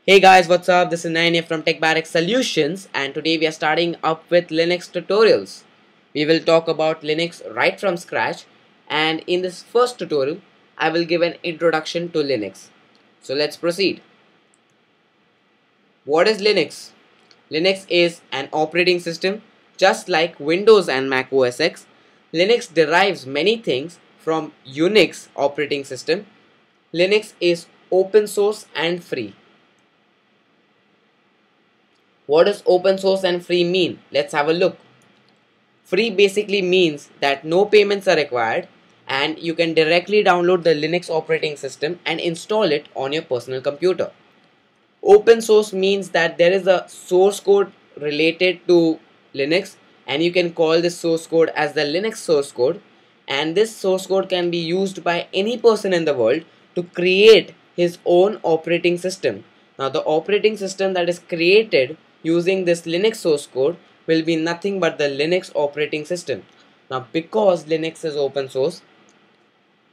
Hey guys, what's up? This is Nayan from TechBarrack Solutions, and today we are starting up with Linux tutorials. We will talk about Linux right from scratch, and in this first tutorial, I will give an introduction to Linux. So let's proceed. What is Linux? Linux is an operating system just like Windows and Mac OS X. Linux derives many things from Unix operating system. Linux is open source and free. What does open source and free mean? Let's have a look. Free basically means that no payments are required and you can directly download the Linux operating system and install it on your personal computer. Open source means that there is a source code related to Linux and you can call this source code as the Linux source code, and this source code can be used by any person in the world to create his own operating system. Now the operating system that is created using this Linux source code will be nothing but the Linux operating system. Now because Linux is open source,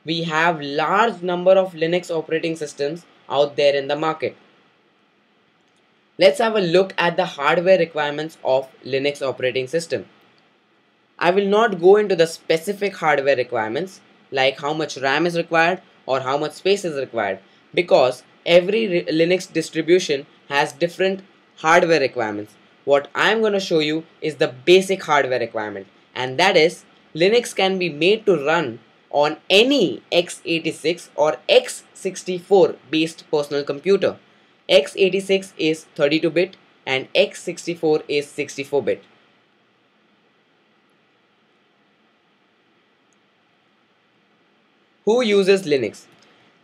we have large number of Linux operating systems out there in the market. Let's have a look at the hardware requirements of Linux operating system. I will not go into the specific hardware requirements like how much RAM is required or how much space is required, because every Linux distribution has different hardware requirements. What I am going to show you is the basic hardware requirement, and that is Linux can be made to run on any x86 or x64 based personal computer. x86 is 32-bit and x64 is 64-bit. Who uses Linux?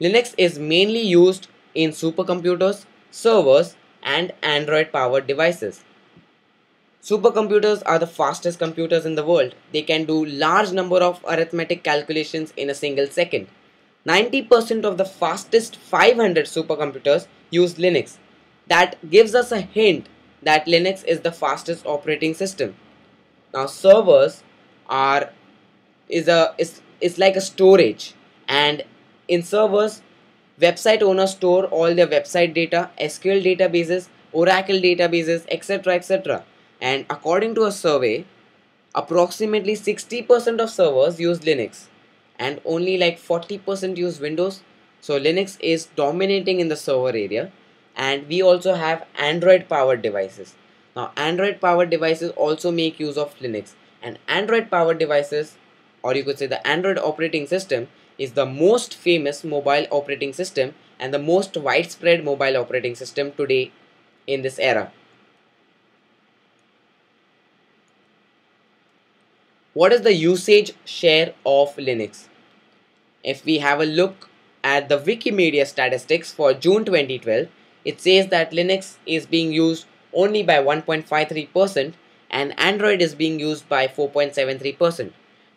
Linux is mainly used in supercomputers, servers, and Android powered devices. Supercomputers are the fastest computers in the world. They can do large number of arithmetic calculations in a single second. 90% of the fastest 500 supercomputers use Linux. That gives us a hint that Linux is the fastest operating system. Now servers are is like a storage, and in servers website owners store all their website data, SQL databases, Oracle databases, etc. And according to a survey, approximately 60% of servers use Linux and only like 40% use Windows. So Linux is dominating in the server area, and we also have Android powered devices. Now Android powered devices also make use of Linux, and Android powered devices, or you could say the Android operating system, is the most famous mobile operating system and the most widespread mobile operating system today in this era. What is the usage share of Linux? If we have a look at the Wikimedia statistics for June 2012, it says that Linux is being used only by 1.53% and Android is being used by 4.73%.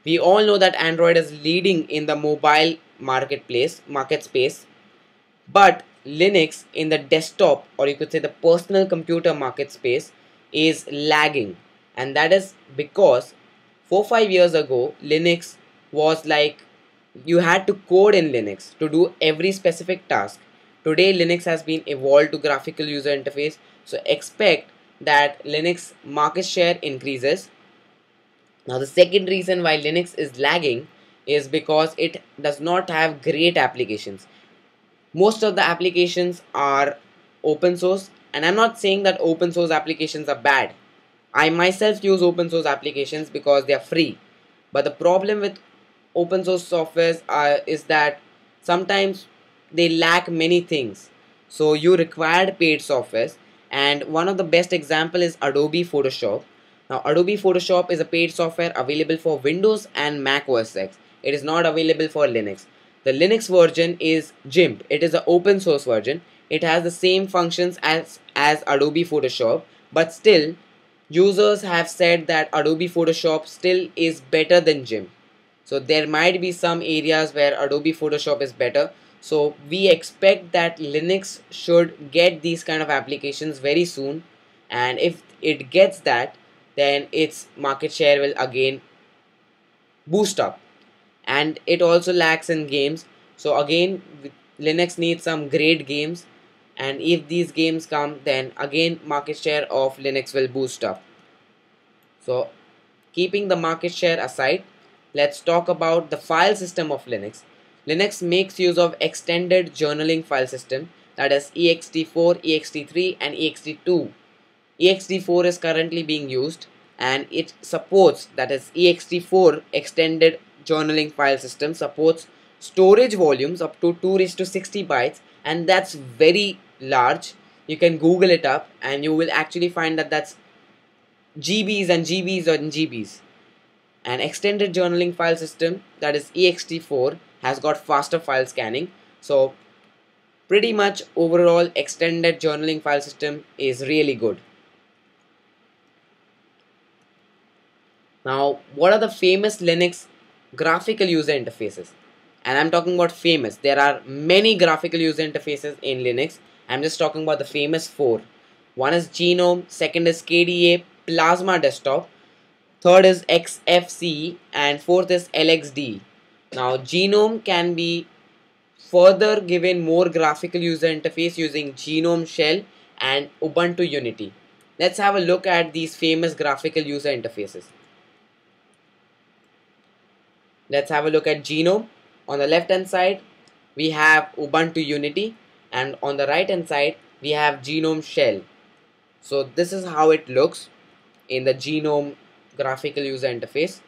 We all know that Android is leading in the mobile market space, but Linux in the desktop, or you could say the personal computer market space, is lagging, and that is because 4-5 years ago Linux was like you had to code in Linux to do every specific task. Today Linux has been evolved to graphical user interface, so expect that Linux market share increases. Now the second reason why Linux is lagging is because it does not have great applications. Most of the applications are open source, and I'm not saying that open source applications are bad. I myself use open source applications because they are free, but the problem with open source softwares is that sometimes they lack many things, so you require paid softwares, and one of the best example is Adobe Photoshop. Now Adobe Photoshop is a paid software available for Windows and Mac OS X. It is not available for Linux. The Linux version is GIMP. It is an open source version. It has the same functions as Adobe Photoshop, but still users have said that Adobe Photoshop still is better than GIMP. So there might be some areas where Adobe Photoshop is better. So we expect that Linux should get these kind of applications very soon, and if it gets that, then its market share will again boost up. And it also lacks in games, so again Linux needs some great games. and if these games come, then again market share of Linux will boost up. So keeping the market share aside, let's talk about the file system of Linux. Linux makes use of extended journaling file system, that is ext4, ext3 and ext2. ext4 is currently being used and it supports, that is ext4 extended journaling file system supports storage volumes up to 2 raised to 60 bytes, and that's very large. You can Google it up and you will actually find that that's GBs and GBs and GBs. An extended journaling file system, that is ext4, has got faster file scanning. So pretty much overall extended journaling file system is really good. Now, what are the famous Linux graphical user interfaces? And I'm talking about famous. There are many graphical user interfaces in Linux. I'm just talking about the famous four. One is GNOME, second is KDE, Plasma Desktop, third is XFCE, and fourth is LXDE. Now, GNOME can be further given more graphical user interface using GNOME Shell and Ubuntu Unity. Let's have a look at these famous graphical user interfaces. Let's have a look at GNOME. On the left hand side we have Ubuntu Unity, and on the right hand side we have GNOME Shell. So this is how it looks in the GNOME graphical user interface.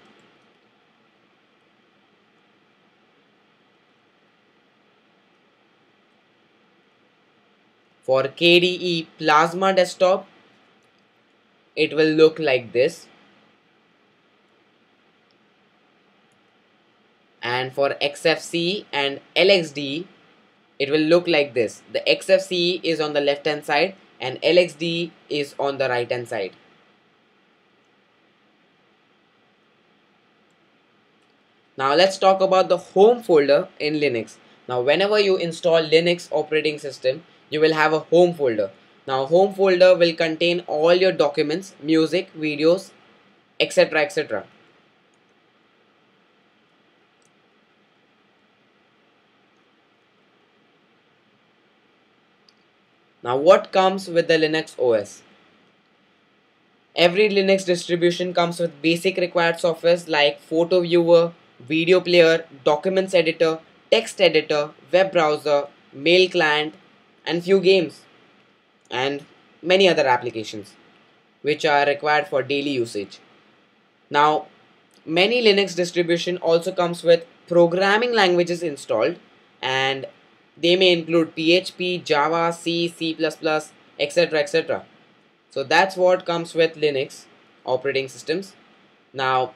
For KDE Plasma Desktop, it will look like this. And for XFCE and LXDE, it will look like this. The XFCE is on the left hand side and LXDE is on the right hand side. Now let's talk about the home folder in Linux. Now whenever you install Linux operating system, you will have a home folder. Now home folder will contain all your documents, music, videos, etc, etc. Now what comes with the Linux OS? Every Linux distribution comes with basic required softwares like photo viewer, video player, documents editor, text editor, web browser, mail client, and few games, and many other applications which are required for daily usage. Now, many Linux distribution also comes with programming languages installed, and they may include PHP, Java, C, C++, etc, etc. So that's what comes with Linux operating systems. Now,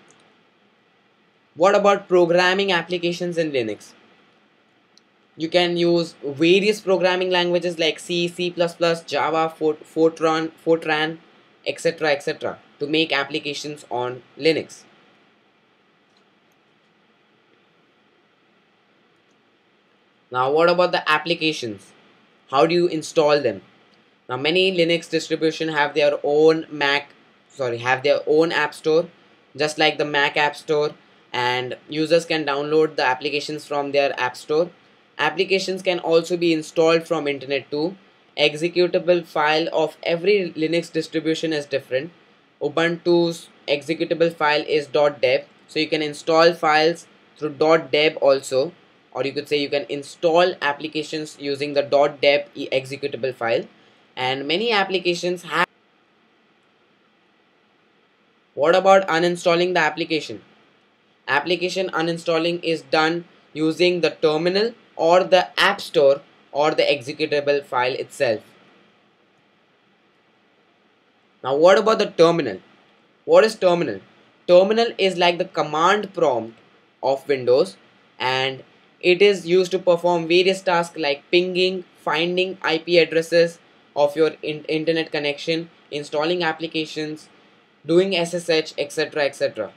what about programming applications in Linux? You can use various programming languages like C, C++, Java, Fortran, etc, etc to make applications on Linux. Now what about the applications? How do you install them? Now many Linux distributions have their own have their own app store, just like the Mac App Store, and users can download the applications from their app store. Applications can also be installed from internet too. Executable file of every Linux distribution is different. Ubuntu's executable file is .deb, so you can install files through .deb also, or you could say you can install applications using the .deb executable file, and many applications have. What about uninstalling the application? Application uninstalling is done using the terminal or the app store or the executable file itself. Now what about the terminal? What is terminal? Terminal is like the command prompt of Windows, and it is used to perform various tasks like pinging, finding IP addresses of your internet connection, installing applications, doing SSH, etc, etc.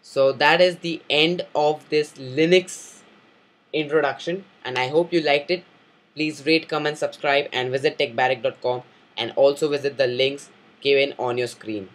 So that is the end of this Linux introduction, and I hope you liked it. Please rate, comment, subscribe, and visit techbarrack.com, and also visit the links given on your screen.